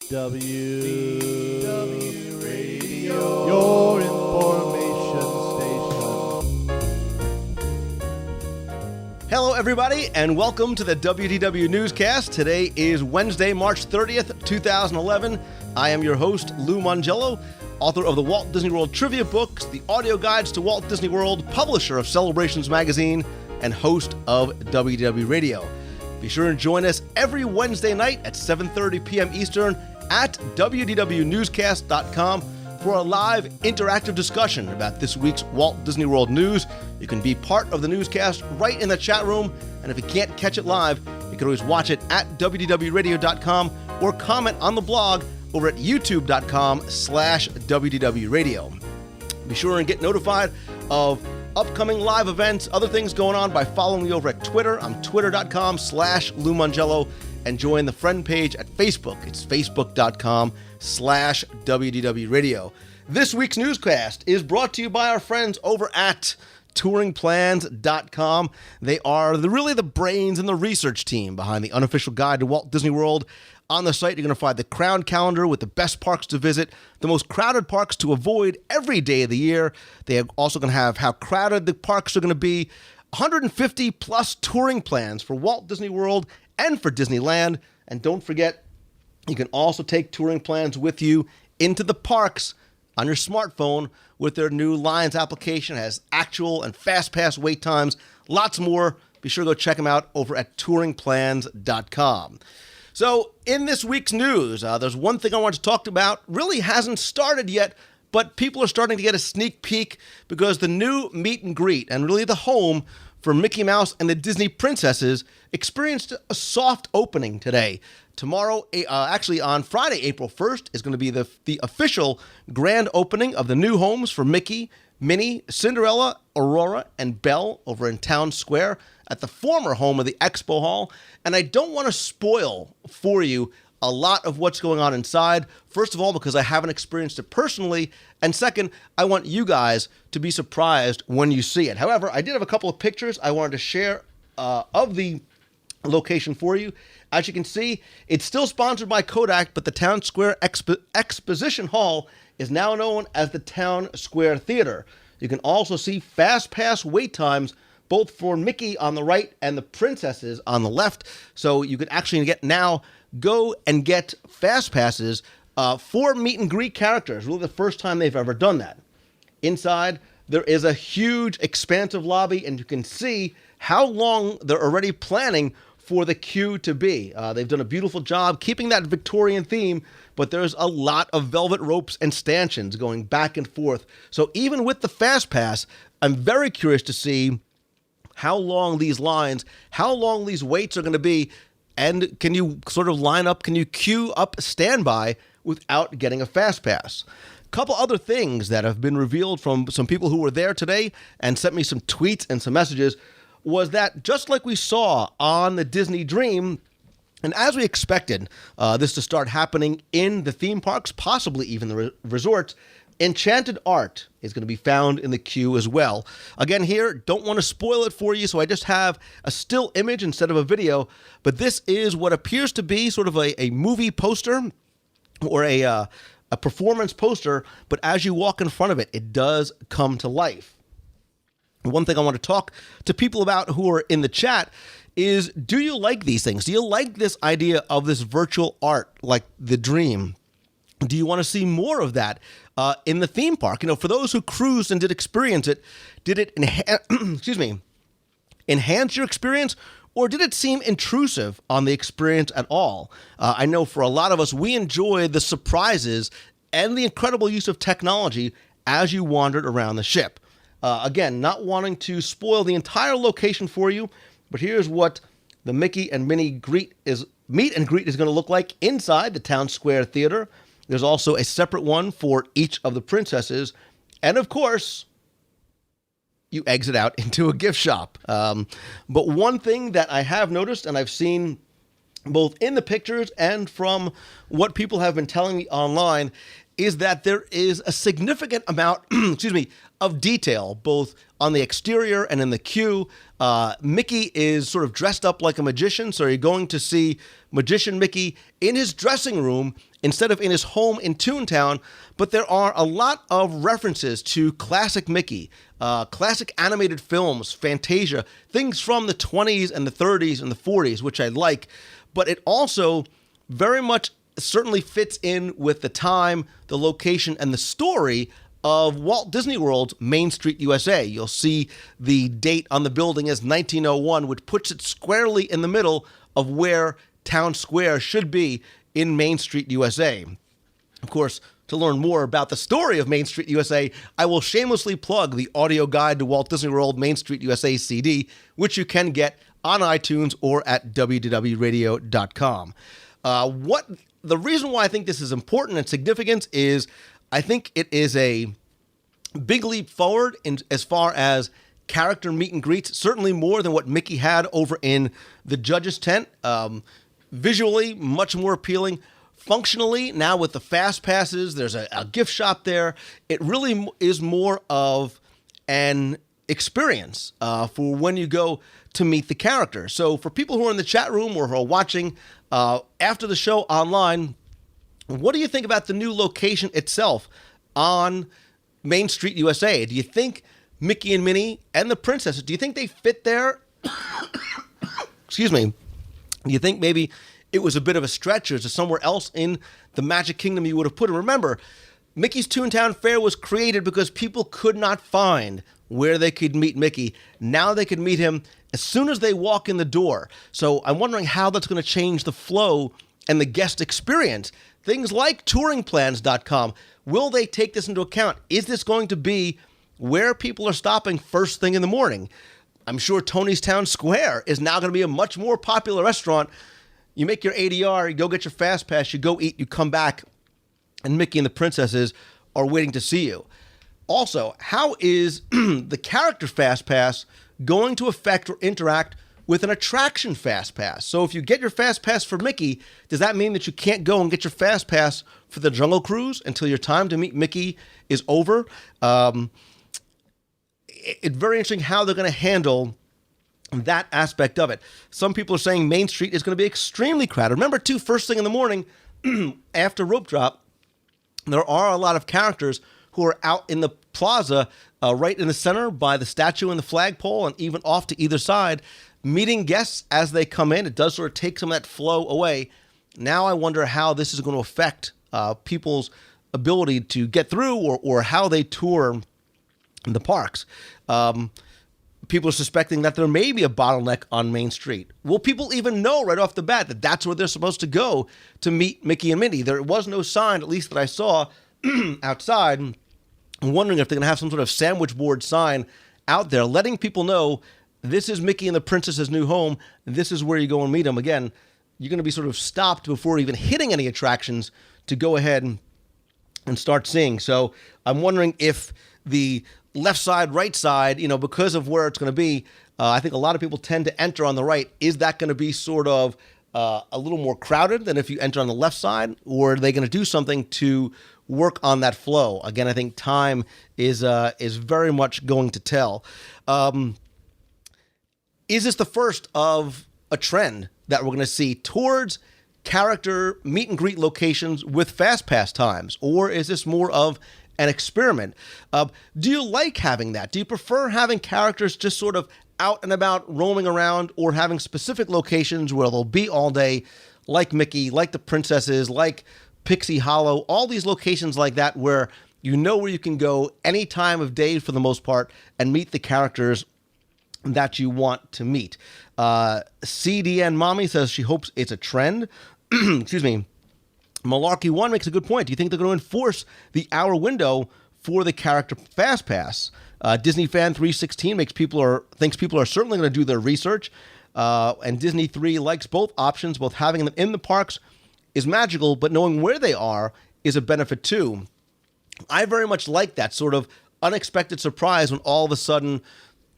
WDW Radio, your information station. Hello, everybody, and welcome to the WDW NewsCast. Today is Wednesday, March 30th, 2011. I am your host, Lou Mongello, author of the Walt Disney World Trivia Books, the audio guides to Walt Disney World, publisher of Celebrations Magazine, and host of WDW Radio. Be sure and join us every Wednesday night at 7:30 p.m. Eastern at WDWNewsCast.com for a live interactive discussion about this week's Walt Disney World news. You can be part of the newscast right in the chat room, and if you can't catch it live, you can always watch it at WDWRadio.com or comment on the blog over at YouTube.com/WDWRadio. Be sure and get notified of upcoming live events, other things going on by following me over at Twitter. I'm twitter.com/Lou Mongello, and join the friend page at Facebook. It's facebook.com/WDW Radio. This week's newscast is brought to you by our friends over at touringplans.com. They are really the brains and the research team behind the unofficial guide to Walt Disney World. On the site, you're going to find the crown calendar with the best parks to visit, the most crowded parks to avoid every day of the year. They are also going to have how crowded the parks are going to be, 150 plus touring plans for Walt Disney World and for Disneyland. And don't forget, you can also take touring plans with you into the parks on your smartphone with their new Lions application. It has actual and fast pass wait times, lots more. Be sure to go check them out over at touringplans.com. So in this week's news, there's one thing I want to talk about. Really hasn't started yet, but people are starting to get a sneak peek because the new meet and greet and really the home for Mickey Mouse and the Disney princesses experienced a soft opening today. Tomorrow, actually on Friday, April 1st, is going to be the official grand opening of the new homes for Mickey, Minnie, Cinderella, Aurora, and Belle over in Town Square at the former home of the Expo Hall. And I don't want to spoil for you a lot of what's going on inside. First of all, because I haven't experienced it personally. And second, I want you guys to be surprised when you see it. However, I did have a couple of pictures I wanted to share of the location for you. As you can see, it's still sponsored by Kodak, but the Town Square Exposition Hall is now known as the Town Square Theater. You can also see fast pass wait times both for Mickey on the right and the princesses on the left. So you can actually go and get fast passes for meet and greet characters. Really the first time they've ever done that. Inside, there is a huge expansive lobby, and you can see how long they're already planning for the queue to be. They've done a beautiful job keeping that Victorian theme, but there's a lot of velvet ropes and stanchions going back and forth. So even with the fast pass, I'm very curious to see how long these lines, how long these waits are going to be, and can you sort of line up, can you queue up standby without getting a fast pass? A couple other things that have been revealed from some people who were there today and sent me some tweets and some messages was that just like we saw on the Disney Dream, and as we expected this to start happening in the theme parks, possibly even the resorts, Enchanted Art is going to be found in the queue as well. Again, here, don't want to spoil it for you, so I just have a still image instead of a video, but this is what appears to be sort of a movie poster or a performance poster, but as you walk in front of it, it does come to life. One thing I want to talk to people about who are in the chat is, do you like these things? Do you like this idea of this virtual art like the Dream? Do you want to see more of that in the theme park? You know, for those who cruised and did experience it, did it enhance your experience, or did it seem intrusive on the experience at all? I know for a lot of us, we enjoyed the surprises and the incredible use of technology as you wandered around the ship. Again, not wanting to spoil the entire location for you, but here's what the Mickey and Minnie meet and greet is going to look like inside the Town Square Theater. There's also a separate one for each of the princesses. And of course, you exit out into a gift shop. But one thing that I have noticed, and I've seen both in the pictures and from what people have been telling me online, is that there is a significant amount, of detail, both on the exterior and in the queue. Mickey is sort of dressed up like a magician, so you're going to see Magician Mickey in his dressing room instead of in his home in Toontown, but there are a lot of references to classic Mickey, classic animated films, Fantasia, things from the 20s and the 30s and the 40s, which I like, but it also very much certainly fits in with the time, the location, and the story of Walt Disney World's Main Street, USA. You'll see the date on the building as 1901, which puts it squarely in the middle of where Town Square should be in Main Street, USA. Of course, to learn more about the story of Main Street, USA, I will shamelessly plug the audio guide to Walt Disney World Main Street, USA CD, which you can get on iTunes or at WDWRadio.com. The reason why I think this is important and significant is I think it is a big leap forward in as far as character meet and greets, certainly more than what Mickey had over in the judges' tent. Visually, much more appealing. Functionally, now with the fast passes, there's a gift shop there. It really is more of an experience for when you go to meet the character. So for people who are in the chat room or who are watching after the show online, what do you think about the new location itself on Main Street, USA? Do you think Mickey and Minnie and the princesses, do you think they fit there? Excuse me. Do you think maybe it was a bit of a stretch, or is it somewhere else in the Magic Kingdom you would have put it? Remember, Mickey's Toontown Fair was created because people could not find where they could meet Mickey. Now they could meet him as soon as they walk in the door. So I'm wondering how that's going to change the flow and the guest experience. Things like touringplans.com, will they take this into account? Is this going to be where people are stopping first thing in the morning? I'm sure Tony's Town Square is now going to be a much more popular restaurant. You make your ADR, you go get your Fast Pass, you go eat, you come back, and Mickey and the princesses are waiting to see you. Also, how is the character Fast Pass going to affect or interact with an attraction Fast Pass? So if you get your Fast Pass for Mickey, does that mean that you can't go and get your Fast Pass for the Jungle Cruise until your time to meet Mickey is over? It's very interesting how they're going to handle that aspect of it. Some people are saying Main Street is going to be extremely crowded. Remember, too, first thing in the morning, after Rope Drop, there are a lot of characters who are out in the plaza, right in the center by the statue and the flagpole, and even off to either side, meeting guests as they come in. It does sort of take some of that flow away. Now I wonder how this is going to affect people's ability to get through or how they tour the parks. People are suspecting that there may be a bottleneck on Main Street. Will people even know right off the bat that that's where they're supposed to go to meet Mickey and Minnie? There was no sign, at least that I saw outside. I'm wondering if they're going to have some sort of sandwich board sign out there letting people know this is Mickey and the Princess's new home. This is where you go and meet them. Again, you're going to be sort of stopped before even hitting any attractions to go ahead and start seeing. So I'm wondering if the left side, right side, because of where it's going to be, I think a lot of people tend to enter on the right. Is that going to be sort of a little more crowded than if you enter on the left side? Or are they going to do something to work on that flow? Again, I think time is very much going to tell. Is this the first of a trend that we're going to see towards character meet and greet locations with Fast Pass times? Or is this more of an experiment? Do you like having that? Do you prefer having characters just sort of out and about roaming around, or having specific locations where they'll be all day, like Mickey, like the princesses, like Pixie Hollow, all these locations like that where you know where you can go any time of day for the most part and meet the characters that you want to meet? CDN Mommy says she hopes it's a trend. Excuse me. Malarkey One makes a good point. Do you think they're going to enforce the hour window for the character Fast Pass? Disney Fan 316 thinks people are certainly going to do their research. And Disney 3 likes both options. Both having them in the parks is magical, but knowing where they are is a benefit too. I very much like that sort of unexpected surprise when all of a sudden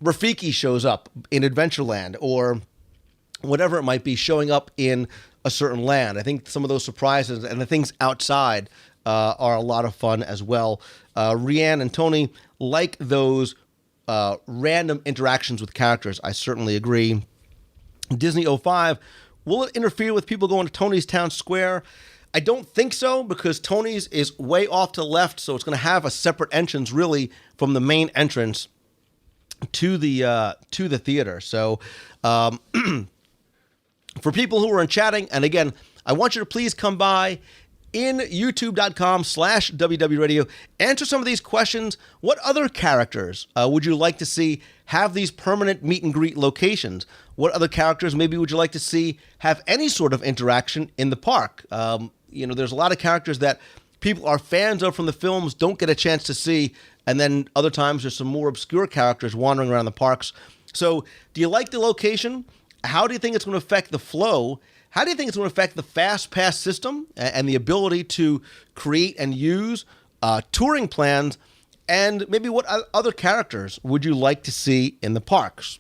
Rafiki shows up in Adventureland, or whatever it might be, showing up in a certain land. I think some of those surprises and the things outside are a lot of fun as well. Rianne and Tony like those random interactions with characters. I certainly agree. Disney 05, will it interfere with people going to Tony's Town Square? I don't think so, because Tony's is way off to the left, so it's going to have a separate entrance really from the main entrance to the theater. So for people who are in chatting, and again, I want you to please come by in youtube.com/WDW Radio. Answer some of these questions. What other characters would you like to see have these permanent meet and greet locations? What other characters maybe would you like to see have any sort of interaction in the park? There's a lot of characters that people are fans of from the films, don't get a chance to see, and then other times there's some more obscure characters wandering around the parks. So do you like the location? How do you think it's going to affect the flow? How do you think it's going to affect the Fast Pass system and the ability to create and use touring plans? And maybe what other characters would you like to see in the parks?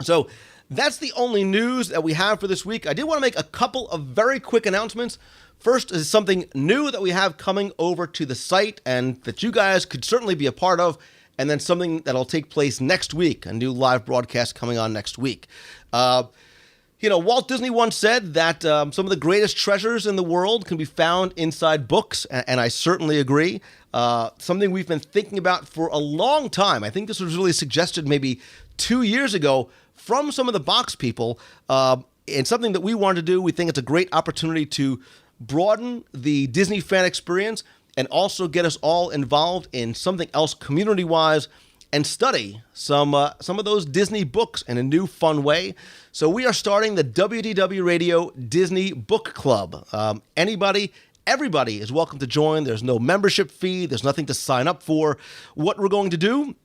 So that's the only news that we have for this week. I did want to make a couple of very quick announcements. First is something new that we have coming over to the site and that you guys could certainly be a part of. And then something that'll take place next week, a new live broadcast coming on next week. Walt Disney once said that some of the greatest treasures in the world can be found inside books, and I certainly agree. Something we've been thinking about for a long time. I think this was really suggested maybe 2 years ago from some of the box people, and something that we wanted to do. We think it's a great opportunity to broaden the Disney fan experience and also get us all involved in something else community-wise and study some of those Disney books in a new, fun way. So we are starting the WDW Radio Disney Book Club. Everybody is welcome to join. There's no membership fee. There's nothing to sign up for. What we're going to do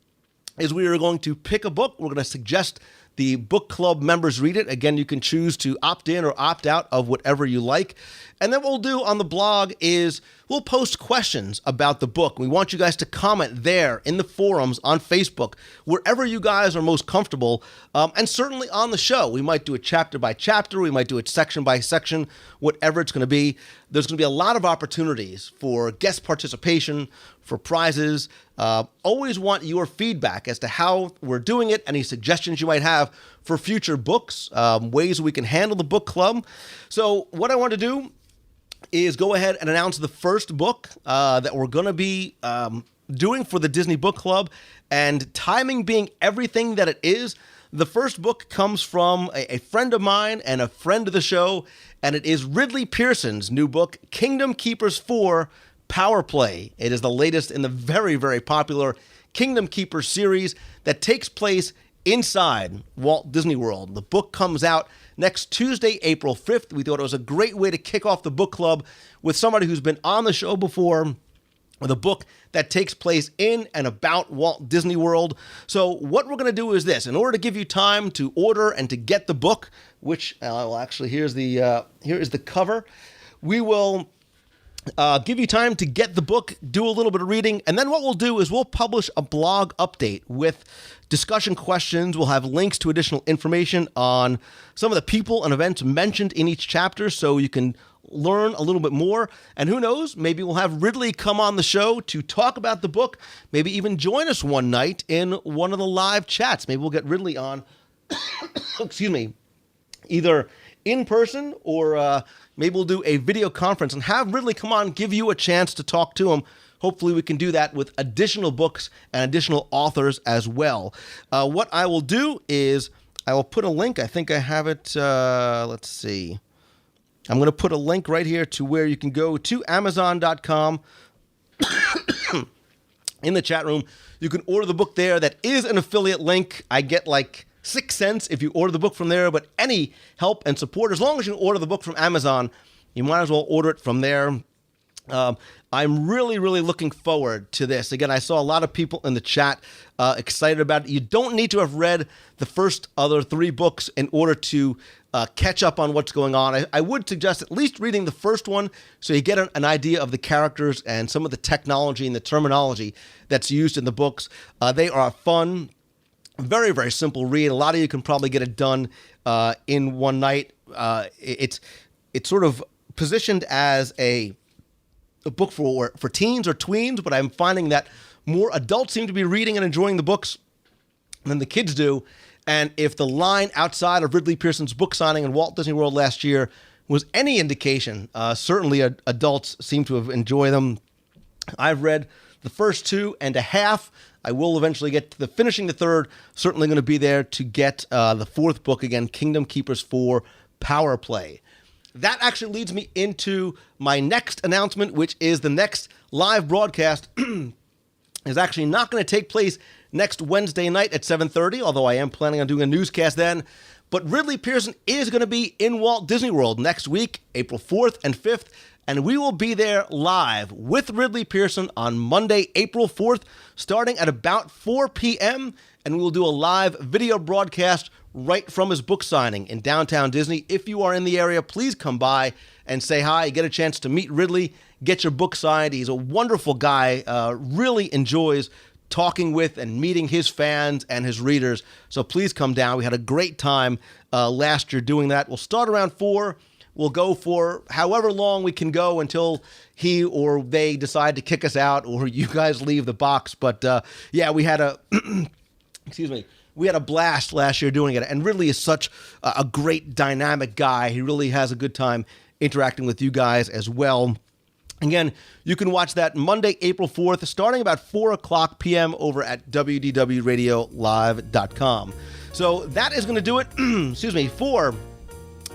is we are going to pick a book. We're going to suggest the book club members read it. Again, you can choose to opt in or opt out of whatever you like. And then what we'll do on the blog is we'll post questions about the book. We want you guys to comment there in the forums on Facebook, wherever you guys are most comfortable, and certainly on the show. We might do it chapter by chapter. We might do it section by section, whatever it's going to be. There's going to be a lot of opportunities for guest participation, for prizes. Always want your feedback as to how we're doing it, any suggestions you might have for future books, ways we can handle the book club. So what I want to do is go ahead and announce the first book that we're going to be doing for the Disney Book Club, and timing being everything that it is. The first book comes from a friend of mine and a friend of the show, and it is Ridley Pearson's new book, Kingdom Keepers 4 Power Play. It is the latest in the very, very popular Kingdom Keepers series that takes place inside Walt Disney World. The book comes out next Tuesday, April 5th. We thought it was a great way to kick off the book club with somebody who's been on the show before, with a book that takes place in and about Walt Disney World. So what we're going to do is this. In order to give you time to order and to get the book, which here is the cover. We will give you time to get the book, do a little bit of reading, and then what we'll do is we'll publish a blog update with discussion questions. We'll have links to additional information on some of the people and events mentioned in each chapter, so you can learn a little bit more. And who knows, maybe we'll have Ridley come on the show to talk about the book, maybe even join us one night in one of the live chats. Maybe we'll get Ridley on, excuse me, either in person or maybe we'll do a video conference and have Ridley come on, give you a chance to talk to him. Hopefully we can do that with additional books and additional authors as well. What I will do is I will put a link. I think I have it. Let's see. I'm going to put a link right here to where you can go to Amazon.com. In the chat room, you can order the book there. That is an affiliate link. I get like 6 cents if you order the book from there, but any help and support, as long as you order the book from Amazon, you might as well order it from there. I'm really, really looking forward to this. Again, I saw a lot of people in the chat excited about it. You don't need to have read the first other 3 books in order to catch up on what's going on. I would suggest at least reading the first one so you get an idea of the characters and some of the technology and the terminology that's used in the books. They are fun, very, very simple read. A lot of you can probably get it done in one night. It's sort of positioned as a book for teens or tweens, but I'm finding that more adults seem to be reading and enjoying the books than the kids do. And if the line outside of Ridley Pearson's book signing in Walt Disney World last year was any indication, certainly adults seem to have enjoyed them. I've read the first 2.5. I will eventually get to finishing the third. Certainly going to be there to get the fourth book again, Kingdom Keepers 4 Power Play. That actually leads me into my next announcement, which is the next live broadcast is actually not going to take place next Wednesday night at 7:30, although I am planning on doing a newscast then. But Ridley Pearson is going to be in Walt Disney World next week, April 4th and 5th, and we will be there live with Ridley Pearson on Monday, April 4th, starting at about 4 p.m., and we will do a live video broadcast right from his book signing in downtown Disney. If you are in the area, please come by and say hi, get a chance to meet Ridley, get your book signed. He's a wonderful guy, really enjoys talking with and meeting his fans and his readers. So please come down. We had a great time last year doing that. We'll start around 4. We'll go for however long we can go until he or they decide to kick us out or you guys leave the box. But yeah, we had a we had a blast last year doing it. And Ridley is such a great dynamic guy. He really has a good time interacting with you guys as well. Again, you can watch that Monday, April 4th, starting about 4 o'clock p.m. over at WDWRadioLive.com. So that is going to do it, for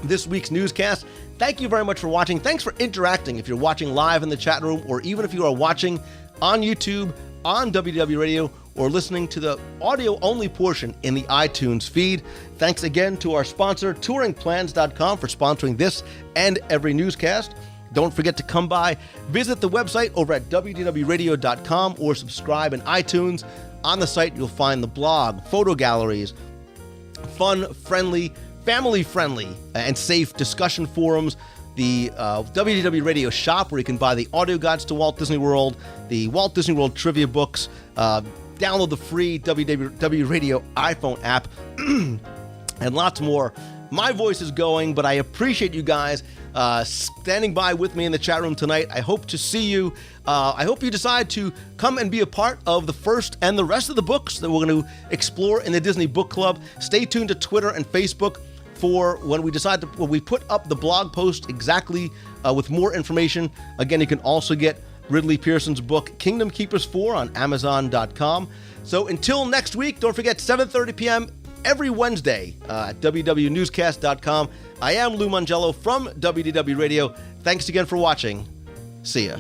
this week's newscast. Thank you very much for watching. Thanks for interacting if you're watching live in the chat room, or even if you are watching on YouTube, on WDW Radio, or listening to the audio-only portion in the iTunes feed. Thanks again to our sponsor, TouringPlans.com, for sponsoring this and every newscast. Don't forget to come by, visit the website over at WDWRadio.com, or subscribe in iTunes. On the site, you'll find the blog, photo galleries, fun, friendly, family-friendly, and safe discussion forums, the WDW Radio shop, where you can buy the audio guides to Walt Disney World, the Walt Disney World trivia books, download the free WDW Radio iPhone app, and lots more. My voice is going, but I appreciate you guys standing by with me in the chat room tonight. I hope to see you. I hope you decide to come and be a part of the first and the rest of the books that we're going to explore in the Disney Book Club. Stay tuned to Twitter and Facebook for when we put up the blog post exactly with more information. Again, you can also get Ridley Pearson's book, Kingdom Keepers 4, on Amazon.com. So until next week, don't forget, 7:30 p.m. every Wednesday at WDWNewsCast.com. I am Lou Mangello from WDW Radio. Thanks again for watching. See ya.